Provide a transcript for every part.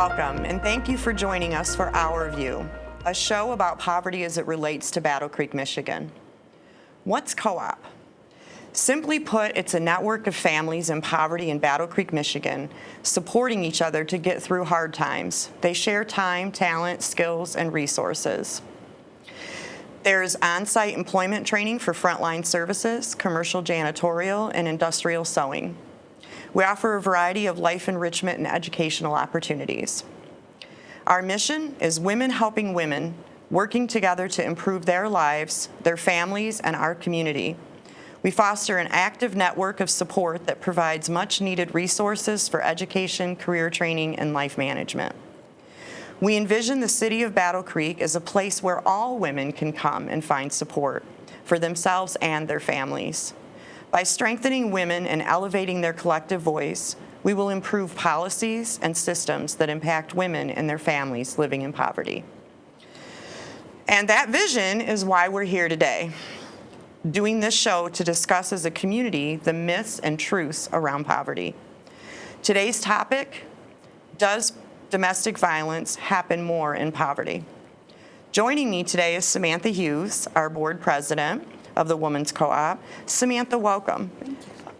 Welcome, and thank you for joining us for Our View, a show about poverty as it relates to Battle Creek, Michigan. What's co-op? Simply put, it's a network of families in poverty in Battle Creek, Michigan, supporting each other to get through hard times. They share time, talent, skills, and resources. There's on-site employment training for frontline services, commercial janitorial, and industrial sewing. We offer a variety of life enrichment and educational opportunities. Our mission is women helping women, working together to improve their lives, their families, and our community. We foster an active network of support that provides much-needed resources for education, career training, and life management. We envision the city of Battle Creek as a place where all women can come and find support for themselves and their families. By strengthening women and elevating their collective voice, we will improve policies and systems that impact women and their families living in poverty. And that vision is why we're here today, doing this show to discuss as a community the myths and truths around poverty. Today's topic, does domestic violence happen more in poverty? Joining me today is Samantha Hughes, our board president of the Women's Co-op. Samantha, welcome.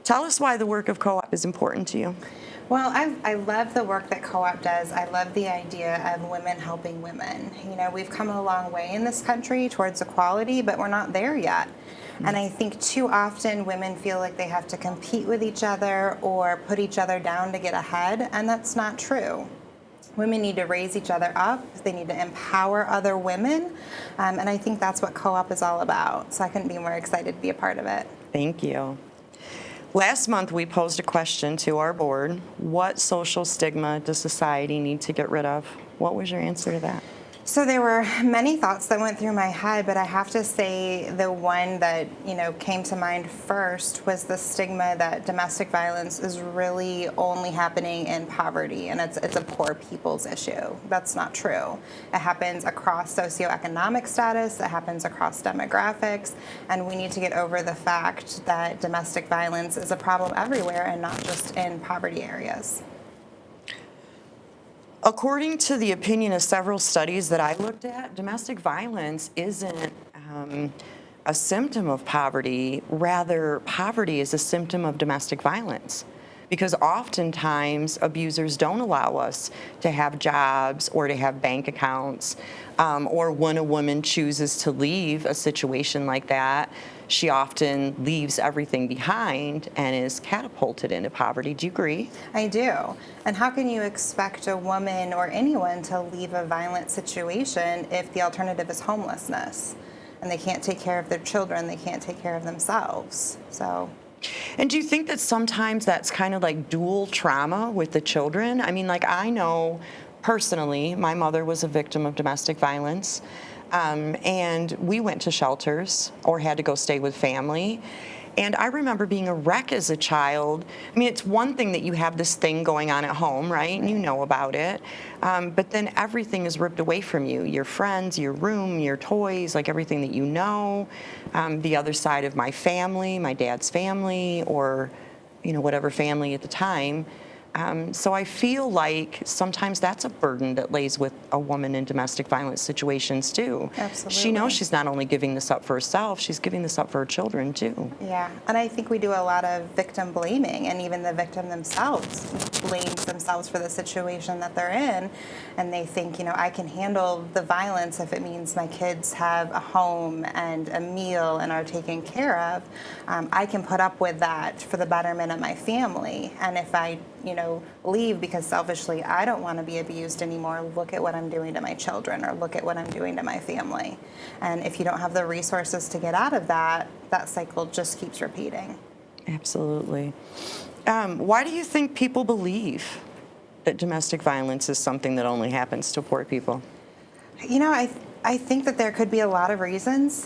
Tell us why the work of Co-op is important to you. Well, I love the work that Co-op does. I love the idea of women helping women. You know, we've come a long way in this country towards equality, but we're not there yet. And I think too often women feel like they have to compete with each other or put each other down to get ahead, and that's not true. Women need to raise each other up. They need to empower other women. And I think that's what Co-op is all about. So I couldn't be more excited to be a part of it. Thank you. Last month, we posed a question to our board. What social stigma does society need to get rid of? What was your answer to that? So there were many thoughts that went through my head, but I have to say the one that, came to mind first was the stigma that domestic violence is really only happening in poverty, and it's a poor people's issue. That's not true. It happens across socioeconomic status, it happens across demographics, and we need to get over the fact that domestic violence is a problem everywhere and not just in poverty areas. According to the opinion of several studies that I looked at, domestic violence isn't a symptom of poverty. Rather, poverty is a symptom of domestic violence, because oftentimes abusers don't allow us to have jobs or to have bank accounts, or when a woman chooses to leave a situation like that, she often leaves everything behind and is catapulted into poverty. Do you agree? I do. And how can you expect a woman or anyone to leave a violent situation if the alternative is homelessness? And they can't take care of their children, they can't take care of themselves. And do you think that sometimes that's kind of like dual trauma with the children? I mean, like, I know personally, my mother was a victim of domestic violence. And we went to shelters or had to go stay with family. And I remember being a wreck as a child. I mean, it's one thing that you have this thing going on at home, right? And you know about it. But then everything is ripped away from you. Your friends, your room, your toys, like everything that you know. The other side of my family, my dad's family, or, whatever family at the time. So I feel like sometimes that's a burden that lays with a woman in domestic violence situations too. Absolutely. She knows she's not only giving this up for herself, she's giving this up for her children too. Yeah, and I think we do a lot of victim blaming, and even the victim themselves blames themselves for the situation that they're in, and they think, I can handle the violence if it means my kids have a home and a meal and are taken care of. I can put up with that for the betterment of my family, and if I leave because selfishly I don't want to be abused anymore, look at what I'm doing to my children, or look at what I'm doing to my family. And if you don't have the resources to get out of that, that cycle just keeps repeating. Absolutely. Why do you think people believe that domestic violence is something that only happens to poor people? I think that there could be a lot of reasons.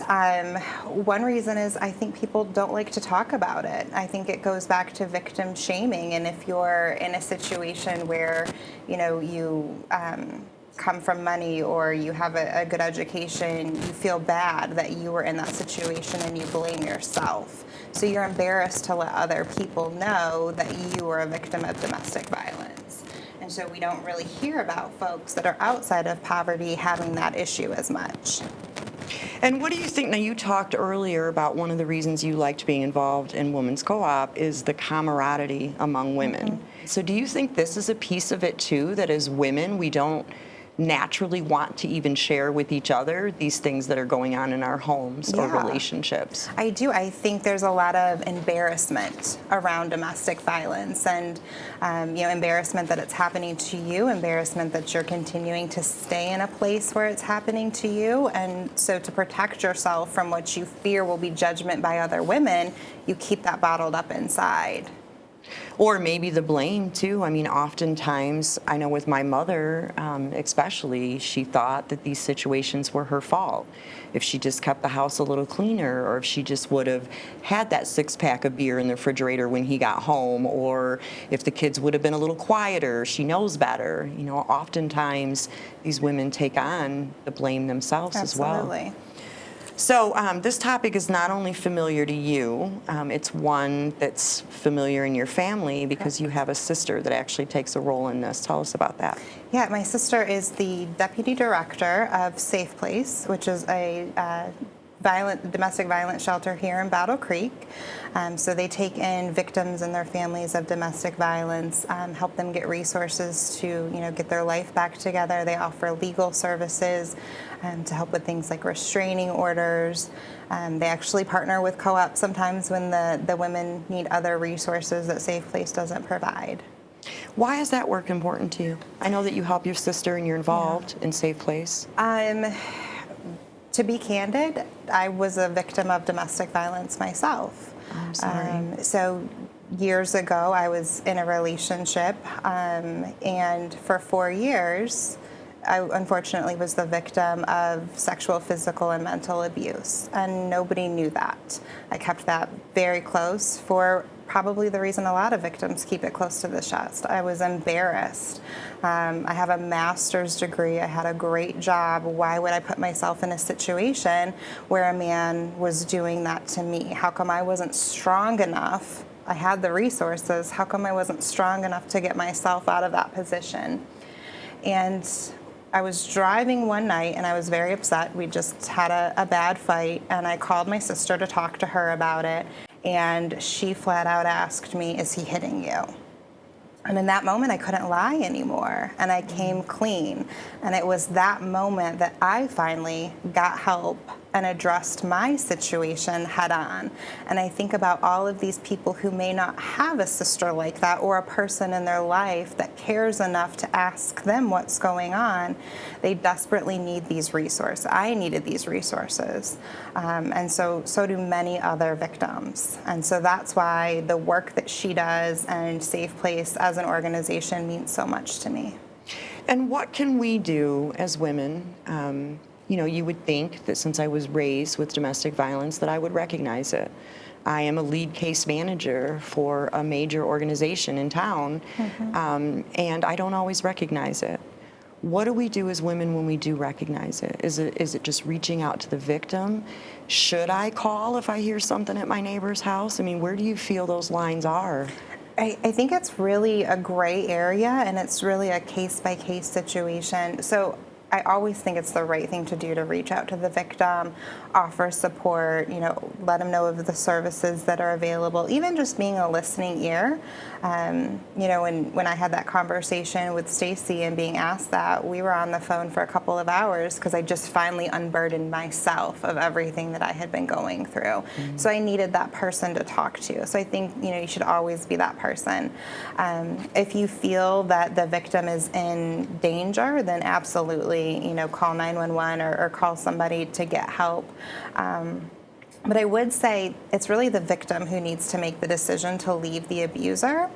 One reason is I think people don't like to talk about it. I think it goes back to victim shaming. And if you're in a situation where, you come from money or you have a good education, you feel bad that you were in that situation and you blame yourself. So you're embarrassed to let other people know that you were a victim of domestic violence. And so we don't really hear about folks that are outside of poverty having that issue as much. And what do you think? Now, you talked earlier about one of the reasons you liked being involved in Women's Co-op is the camaraderie among women. So do you think this is a piece of it too, that as women we don't naturally want to even share with each other these things that are going on in our homes or Yeah. relationships? I do. I think there's a lot of embarrassment around domestic violence, and embarrassment that it's happening to you, embarrassment that you're continuing to stay in a place where it's happening to you, and so to protect yourself from what you fear will be judgment by other women, you keep that bottled up inside. Or maybe the blame too. I mean, oftentimes, I know with my mother, especially, she thought that these situations were her fault. If she just kept the house a little cleaner, or if she just would have had that 6-pack of beer in the refrigerator when he got home, or if the kids would have been a little quieter, she knows better. You know, oftentimes these women take on the blame themselves as well. Absolutely. So this topic is not only familiar to you, it's one that's familiar in your family because you have a sister that actually takes a role in this. Tell us about that. Yeah, my sister is the deputy director of Safe Place, which is a domestic violence shelter here in Battle Creek. So they take in victims and their families of domestic violence, help them get resources to get their life back together. They offer legal services to help with things like restraining orders. They actually partner with co-op sometimes when the women need other resources that Safe Place doesn't provide. Why is that work important to you? I know that you help your sister and you're involved in Safe Place. To be candid, I was a victim of domestic violence myself. I'm sorry. So years ago, I was in a relationship, and for 4 years, I unfortunately was the victim of sexual, physical, and mental abuse, and nobody knew that. I kept that very close for probably the reason a lot of victims keep it close to the chest. I was embarrassed. I have a master's degree. I had a great job. Why would I put myself in a situation where a man was doing that to me? How come I wasn't strong enough? I had the resources. How come I wasn't strong enough to get myself out of that position? And I was driving one night and I was very upset. We just had a bad fight, and I called my sister to talk to her about it. And she flat out asked me, "Is he hitting you?" And in that moment, I couldn't lie anymore, and I came clean. And it was that moment that I finally got help and addressed my situation head on. And I think about all of these people who may not have a sister like that or a person in their life that cares enough to ask them what's going on. They desperately need these resources. I needed these resources. And so do many other victims. And so that's why the work that she does and Safe Place as an organization means so much to me. And what can we do as women? You would think that since I was raised with domestic violence that I would recognize it. I am a lead case manager for a major organization in town, and I don't always recognize it. What do we do as women when we do recognize it? Is it just reaching out to the victim? Should I call if I hear something at my neighbor's house? I mean, where do you feel those lines are? I think it's really a gray area, and it's really a case-by-case situation. So I always think it's the right thing to do to reach out to the victim, offer support, let them know of the services that are available, even just being a listening ear. When I had that conversation with Stacy and being asked that, we were on the phone for a couple of hours because I just finally unburdened myself of everything that I had been going through. So I needed that person to talk to. So I think, you should always be that person. If you feel that the victim is in danger, then absolutely, call 911 or call somebody to get help. But I would say it's really the victim who needs to make the decision to leave the abuser.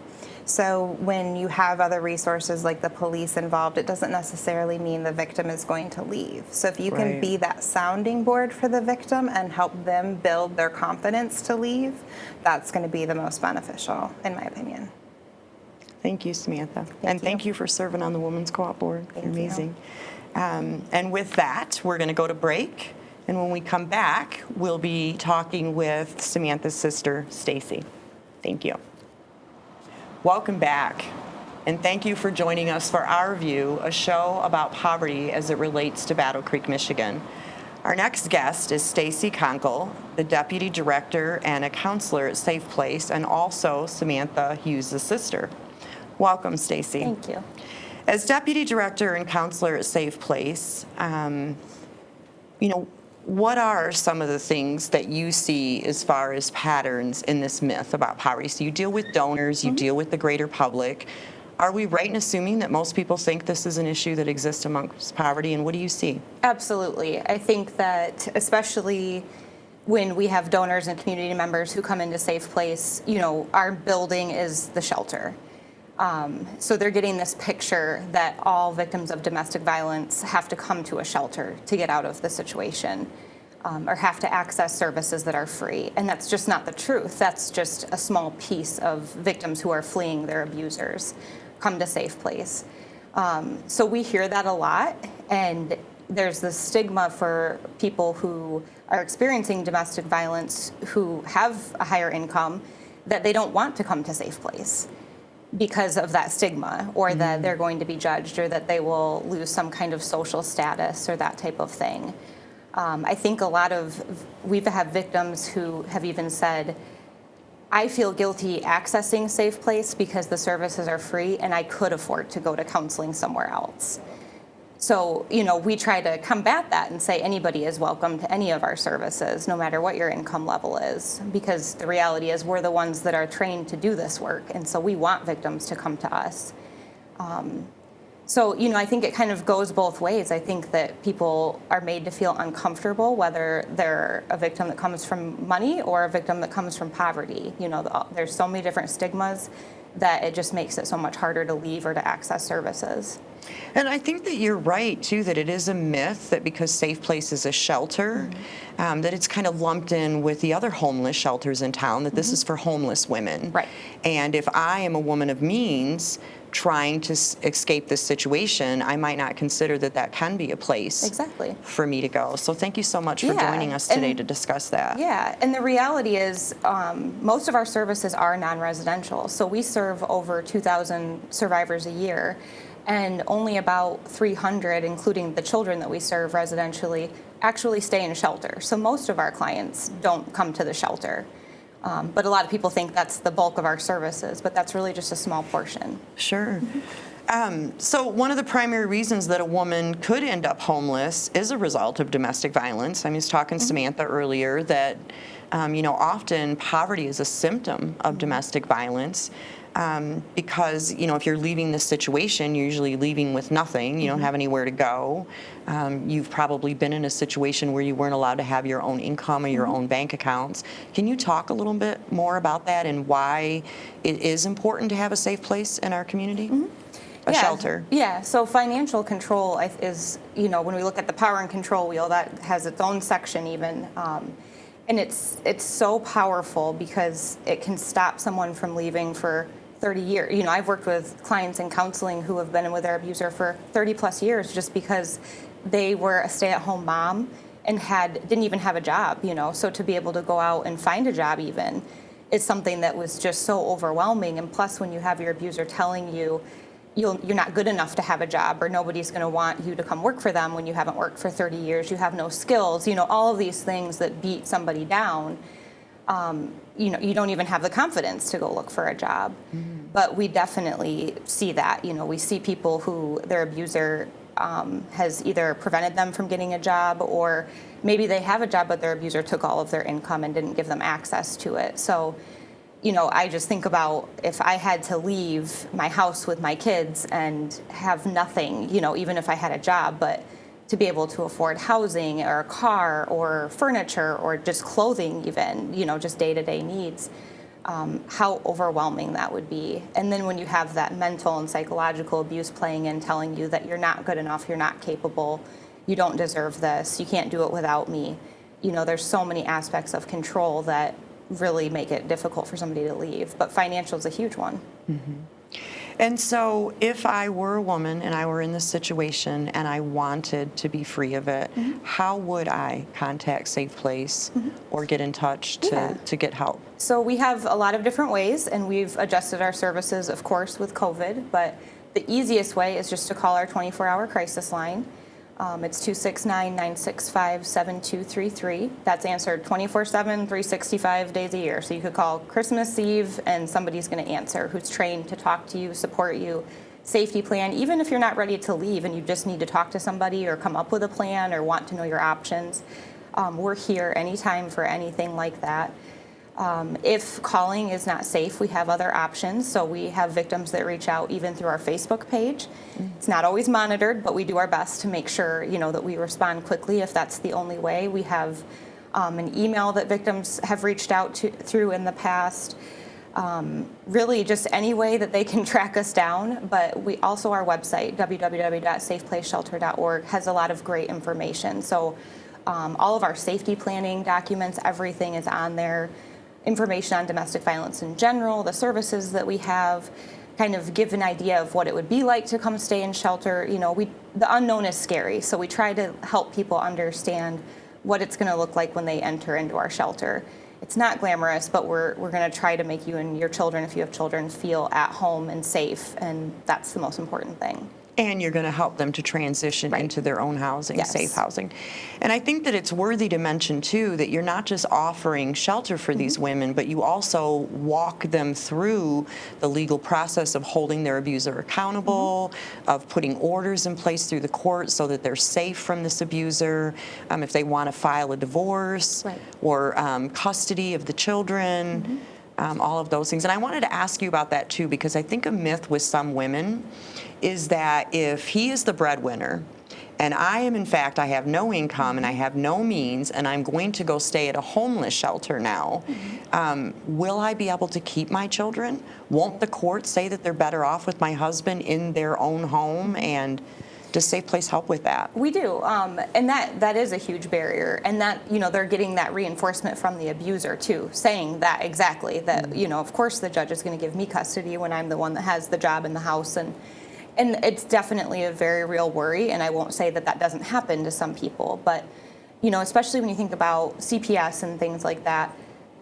So when you have other resources like the police involved, it doesn't necessarily mean the victim is going to leave. So if you can be that sounding board for the victim and help them build their confidence to leave, that's going to be the most beneficial, in my opinion. Thank you, Samantha. Thank you for serving on the Women's Co-op Board. You're amazing. And with that, we're going to go to break. And when we come back, we'll be talking with Samantha's sister, Stacy. Thank you. Welcome back. and thank you for joining us for Our View, a show about poverty as it relates to Battle Creek, Michigan. Our next guest is Stacy Conkle, the Deputy Director and a counselor at Safe Place, and also Samantha Hughes' sister. Welcome, Stacy. Thank you. As Deputy Director and counselor at Safe Place, what are some of the things that you see as far as patterns in this myth about poverty? So you deal with donors, you deal with the greater public. Are we right in assuming that most people think this is an issue that exists amongst poverty, and what do you see? Absolutely. I think that especially when we have donors and community members who come into Safe Place, our building is the shelter. So they're getting this picture that all victims of domestic violence have to come to a shelter to get out of the situation, or have to access services that are free. And that's just not the truth. That's just a small piece of victims who are fleeing their abusers come to Safe Place. So we hear that a lot, and there's this stigma for people who are experiencing domestic violence who have a higher income that they don't want to come to Safe Place because of that stigma, or that they're going to be judged, or that they will lose some kind of social status or that type of thing. I think we've had victims who have even said, I feel guilty accessing Safe Place because the services are free and I could afford to go to counseling somewhere else. So, we try to combat that and say anybody is welcome to any of our services, no matter what your income level is, because the reality is we're the ones that are trained to do this work, and so we want victims to come to us. So, I think it kind of goes both ways. I think that people are made to feel uncomfortable, whether they're a victim that comes from money or a victim that comes from poverty. There's so many different stigmas that it just makes it so much harder to leave or to access services. And I think that you're right, too, that it is a myth that because Safe Place is a shelter, that it's kind of lumped in with the other homeless shelters in town, that this is for homeless women. Right. And if I am a woman of means trying to escape this situation, I might not consider that that can be a place Exactly. for me to go. So thank you so much for Yeah, joining us today and- to discuss that. Yeah, and the reality is most of our services are non-residential. So we serve over 2,000 survivors a year, and only about 300, including the children that we serve residentially, actually stay in shelter. So most of our clients don't come to the shelter. But a lot of people think that's the bulk of our services, but that's really just a small portion. Sure. So one of the primary reasons that a woman could end up homeless is a result of domestic violence. I was talking to Samantha earlier that, often poverty is a symptom of domestic violence. Because, if you're leaving this situation, you're usually leaving with nothing. You don't have anywhere to go. You've probably been in a situation where you weren't allowed to have your own income or your own bank accounts. Can you talk a little bit more about that and why it is important to have a safe place in our community? A shelter. Yeah, so financial control is, when we look at the power and control wheel, that has its own section even. And it's so powerful because it can stop someone from leaving for 30 years. I've worked with clients in counseling who have been with their abuser for 30 plus years just because they were a stay-at-home mom and didn't even have a job, So to be able to go out and find a job even is something that was just so overwhelming. And plus, when you have your abuser telling you you're not good enough to have a job, or nobody's going to want you to come work for them when you haven't worked for 30 years, you have no skills, all of these things that beat somebody down, you don't even have the confidence to go look for a job. But we definitely see that. We see people who their abuser has either prevented them from getting a job, or maybe they have a job but their abuser took all of their income and didn't give them access to it. So I just think about if I had to leave my house with my kids and have nothing, even if I had a job, but to be able to afford housing or a car or furniture or just clothing even, just day-to-day needs, how overwhelming that would be. And then when you have that mental and psychological abuse playing in, telling you that you're not good enough, you're not capable, you don't deserve this, you can't do it without me. There's so many aspects of control that really make it difficult for somebody to leave, but financial is a huge one. And so if I were a woman and I were in this situation and I wanted to be free of it, how would I contact Safe Place or get in touch to get help? So we have a lot of different ways, and we've adjusted our services, of course, with COVID, but the easiest way is just to call our 24-hour crisis line. It's 269-965-7233. That's answered 24/7, 365 days a year. So you could call Christmas Eve and somebody's going to answer who's trained to talk to you, support you, safety plan. Even if you're not ready to leave and you just need to talk to somebody or come up with a plan or want to know your options, we're here anytime for anything like that. If calling is not safe, we have other options. So we have victims that reach out even through our Facebook page. It's not always monitored, but we do our best to make sure, that we respond quickly if that's the only way. We have an email that victims have reached out through in the past. Really just any way that they can track us down. But we also, our website, www.safeplaceshelter.org, has a lot of great information. So all of our safety planning documents, everything is on there. Information on domestic violence in general, the services that we have, kind of give an idea of what it would be like to come stay in shelter. The unknown is scary, so we try to help people understand what it's going to look like when they enter into our shelter. It's not glamorous, but we're going to try to make you and your children, if you have children, feel at home and safe, and that's the most important thing. And you're going to help them to transition into their own housing, Yes. safe housing. And I think that it's worthy to mention, too, that you're not just offering shelter for these women, but you also walk them through the legal process of holding their abuser accountable, of putting orders in place through the court so that they're safe from this abuser, if they want to file a divorce or custody of the children. All of those things. And I wanted to ask you about that, too, because I think a myth with some women is that if he is the breadwinner and I am, in fact, I have no income and I have no means and I'm going to go stay at a homeless shelter now, will I be able to keep my children? Won't the court say that they're better off with my husband in their own home? And does Safe Place help with that? We do, and that is a huge barrier, and that they're getting that reinforcement from the abuser too, saying that exactly, that of course the judge is going to give me custody when I'm the one that has the job in the house, and it's definitely a very real worry, and I won't say that doesn't happen to some people, but especially when you think about CPS and things like that,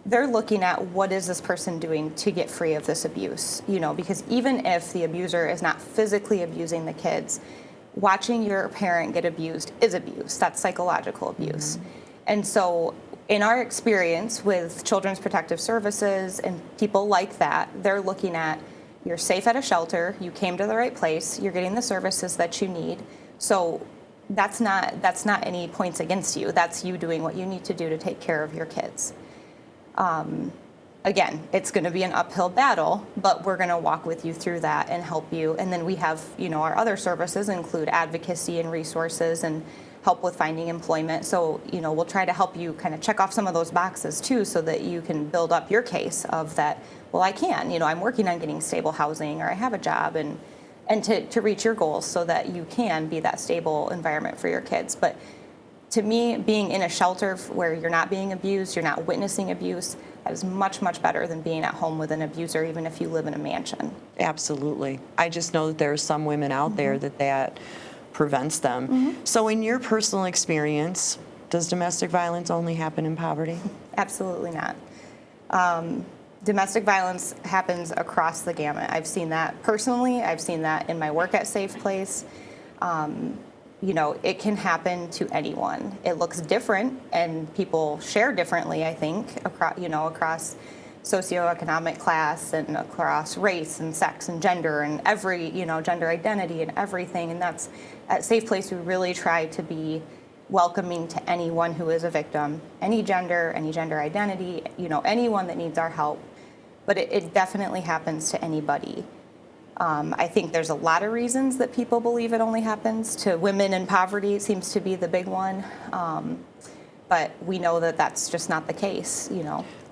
they're looking at what is this person doing to get free of this abuse, because even if the abuser is not physically abusing the kids, watching your parent get abused is abuse. That's psychological abuse. And so in our experience with Children's Protective Services and people like that, they're looking at, you're safe at a shelter, you came to the right place, you're getting the services that you need. So that's not any points against you. That's you doing what you need to do to take care of your kids. Again, it's going to be an uphill battle, but we're going to walk with you through that and help you. And then we have, our other services include advocacy and resources and help with finding employment. So, we'll try to help you kind of check off some of those boxes too, so that you can build up your case of that, well, I can, I'm working on getting stable housing, or I have a job, and to reach your goals so that you can be that stable environment for your kids. But to me, being in a shelter where you're not being abused, you're not witnessing abuse, that is much, much better than being at home with an abuser, even if you live in a mansion. Absolutely. I just know that there are some women out there that prevents them. So in your personal experience, does domestic violence only happen in poverty? Absolutely not. Domestic violence happens across the gamut. I've seen that personally. I've seen that in my work at Safe Place. It can happen to anyone. It looks different, and people share differently, I think, across socioeconomic class and across race and sex and gender and every, gender identity and everything. And that's, at Safe Place, we really try to be welcoming to anyone who is a victim, any gender identity, anyone that needs our help. But it definitely happens to anybody. I think there's a lot of reasons that people believe it only happens to women in poverty. It seems to be the big one. But we know that that's just not the case,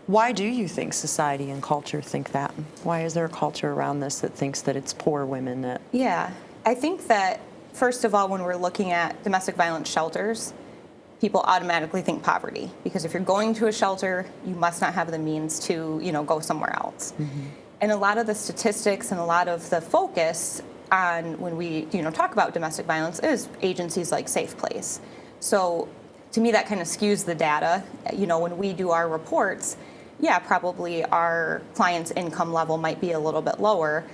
Why do you think society and culture think that? Why is there a culture around this that thinks that it's poor women that... Yeah, I think that, first of all, when we're looking at domestic violence shelters, people automatically think poverty. Because if you're going to a shelter, you must not have the means to, go somewhere else. And a lot of the statistics and a lot of the focus on when we talk about domestic violence is agencies like Safe Place. So to me, that kind of skews the data. When we do our reports, yeah, probably our client's income level might be a little bit lower,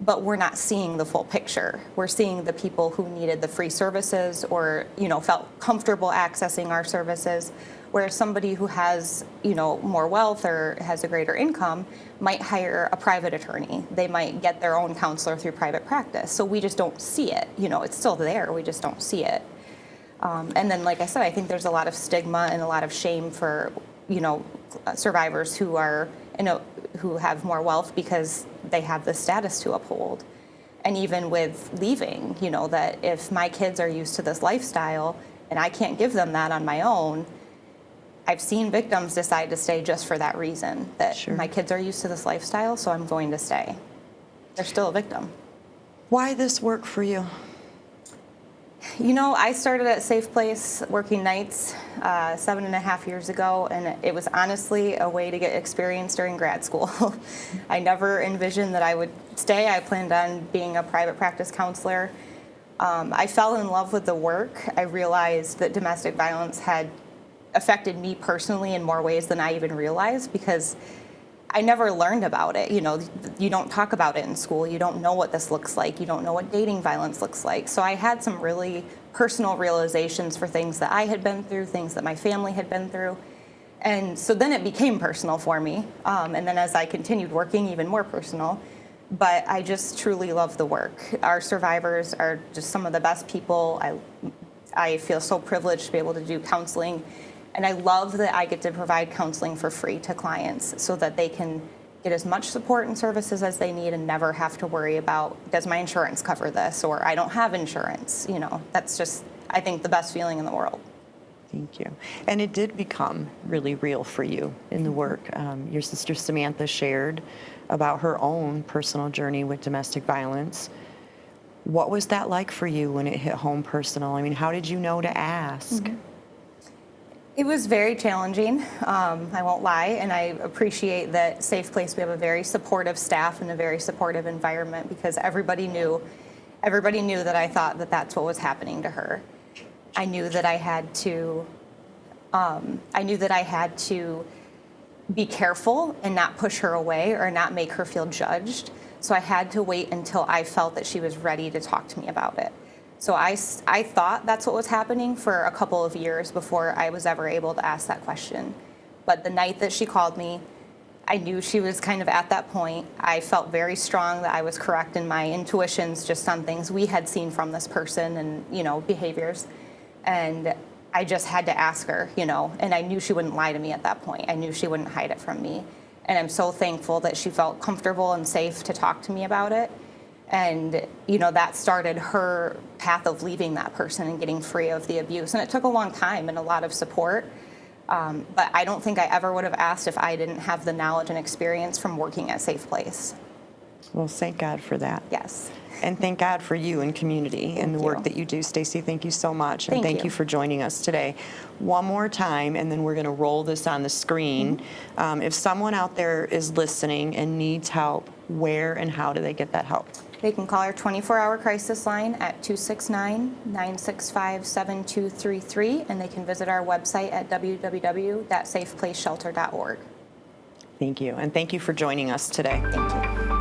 but we're not seeing the full picture. We're seeing the people who needed the free services or, felt comfortable accessing our services, whereas somebody who has, more wealth or has a greater income might hire a private attorney. They might get their own counselor through private practice. So we just don't see it. It's still there. We just don't see it. And then, like I said, I think there's a lot of stigma and a lot of shame for, survivors who are, who have more wealth because they have the status to uphold. And even with leaving, that if my kids are used to this lifestyle and I can't give them that on my own, I've seen victims decide to stay just for that reason, that Sure. my kids are used to this lifestyle, so I'm going to stay. They're still a victim. Why this work for you? I started at Safe Place working nights 7.5 years ago, and it was honestly a way to get experience during grad school. I never envisioned that I would stay. I planned on being a private practice counselor. I fell in love with the work. I realized that domestic violence had affected me personally in more ways than I even realized because I never learned about it. You don't talk about it in school. You don't know what this looks like. You don't know what dating violence looks like. So I had some really personal realizations for things that I had been through, things that my family had been through. And so then it became personal for me. And then as I continued working, even more personal. But I just truly love the work. Our survivors are just some of the best people. I feel so privileged to be able to do counseling. And I love that I get to provide counseling for free to clients so that they can get as much support and services as they need and never have to worry about, does my insurance cover this? Or I don't have insurance. That's just, I think, the best feeling in the world. Thank you. And it did become really real for you in the work. Your sister Samantha shared about her own personal journey with domestic violence. What was that like for you when it hit home personal? I mean, how did you know to ask? Mm-hmm. It was very challenging, I won't lie, and I appreciate that Safe Place, we have a very supportive staff and a very supportive environment because everybody knew that I thought that that's what was happening to her. I knew that I had to be careful and not push her away or not make her feel judged. So I had to wait until I felt that she was ready to talk to me about it. So I thought that's what was happening for a couple of years before I was ever able to ask that question. But the night that she called me, I knew she was kind of at that point. I felt very strong that I was correct in my intuitions just on things we had seen from this person and, behaviors. And I just had to ask her, and I knew she wouldn't lie to me at that point. I knew she wouldn't hide it from me. And I'm so thankful that she felt comfortable and safe to talk to me about it. And, that started her path of leaving that person and getting free of the abuse. And it took a long time and a lot of support. But I don't think I ever would have asked if I didn't have the knowledge and experience from working at Safe Place. Well, thank God for that. Yes. And thank God for you and community and the Thank work you. that you do. Stacey, thank you so much. And thank you. you for joining us today. One more time, and then we're going to roll this on the screen. If someone out there is listening and needs help, where and how do they get that help? They can call our 24-hour crisis line at 269-965-7233, and they can visit our website at www.safeplaceshelter.org. Thank you. And thank you for joining us today. Thank you.